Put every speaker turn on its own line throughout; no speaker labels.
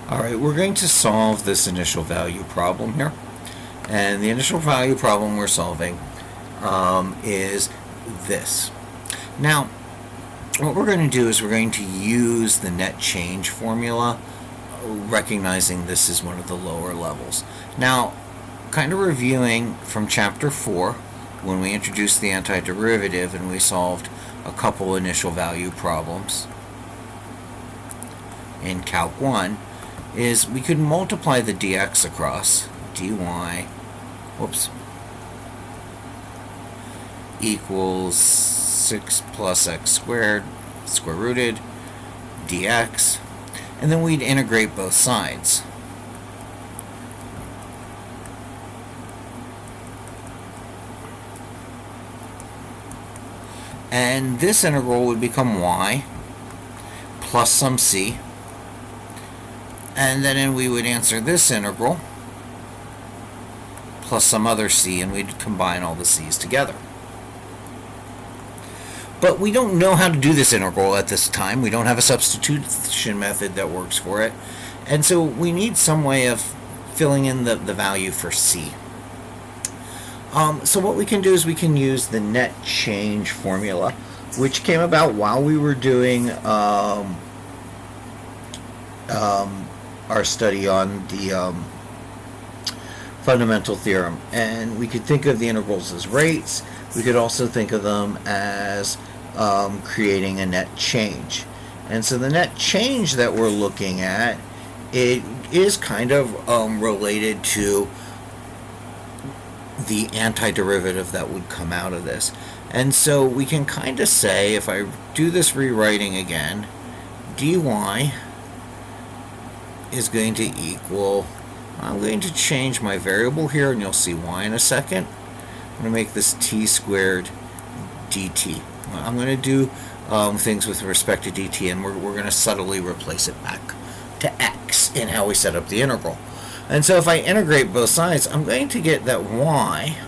Alright, we're going to solve this initial value problem here. And the initial value problem we're solving is this. Now, what we're going to do is we're going to use the net change formula, recognizing this is one of the lower levels. Now, kind of reviewing from chapter 4, when we introduced the antiderivative and we solved a couple initial value problems in Calc 1, is we could multiply the dx across, dy, equals 6 plus x squared, square rooted, dx, and then we'd integrate both sides. And this integral would become y plus some c. And then we would answer this integral plus some other c, and we'd combine all the c's together. But we don't know how to do this integral at this time. We don't have a substitution method that works for it. And so we need some way of filling in the value for c. So what we can do is we can use the net change formula, which came about while we were doing our study on the Fundamental Theorem. And we could think of the integrals as rates. We could also think of them as creating a net change. And so the net change that we're looking at, it is kind of related to the antiderivative that would come out of this. And so we can kind of say, if I do this rewriting again, dy is going to equal, I'm going to change my variable here, and you'll see why in a second. I'm going to make this t squared dt. I'm going to do things with respect to dt, and we're going to subtly replace it back to x in how we set up the integral. And so if I integrate both sides, I'm going to get that y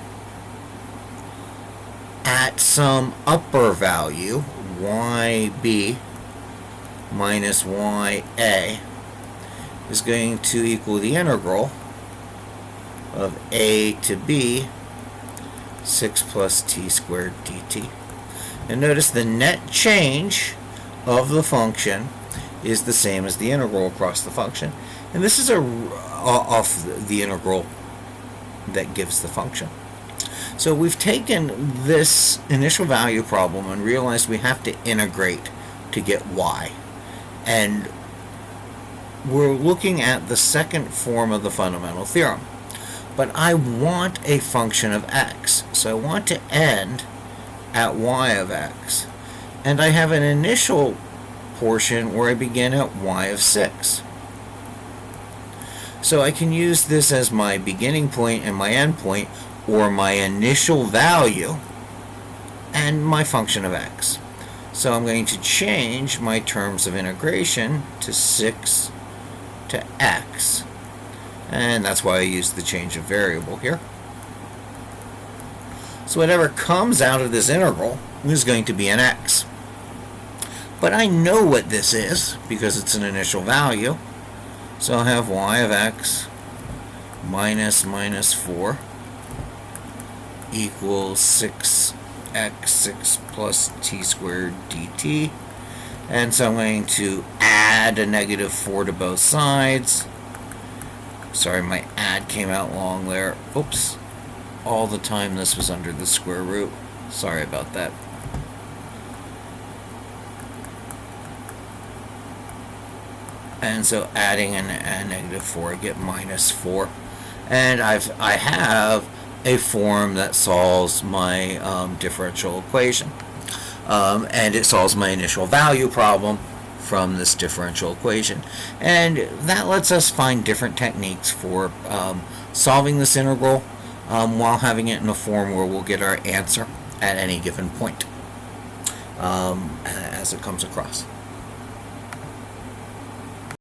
at some upper value, yb minus ya, is going to equal the integral of a to b 6 plus t squared dt. And notice the net change of the function is the same as the integral across the function. And this is off the integral that gives the function. So we've taken this initial value problem and realized we have to integrate to get y. And we're looking at the second form of the fundamental theorem. But I want a function of x. So I want to end at y of x. And I have an initial portion where I begin at y of 6. So I can use this as my beginning point and my end point, or my initial value and my function of x. So I'm going to change my terms of integration to 6 to x. And that's why I use the change of variable here. So whatever comes out of this integral is going to be an x. But I know what this is because it's an initial value. So I'll have y of x minus 4 equals 6x 6 plus t squared dt. And so I'm going to add a negative 4 to both sides. Sorry, my add came out long there. Oops. All the time this was under the square root. Sorry about that. And so adding a negative 4, I get minus 4. And I have a form that solves my differential equation. And it solves my initial value problem from this differential equation. And that lets us find different techniques for solving this integral while having it in a form where we'll get our answer at any given point as it comes across.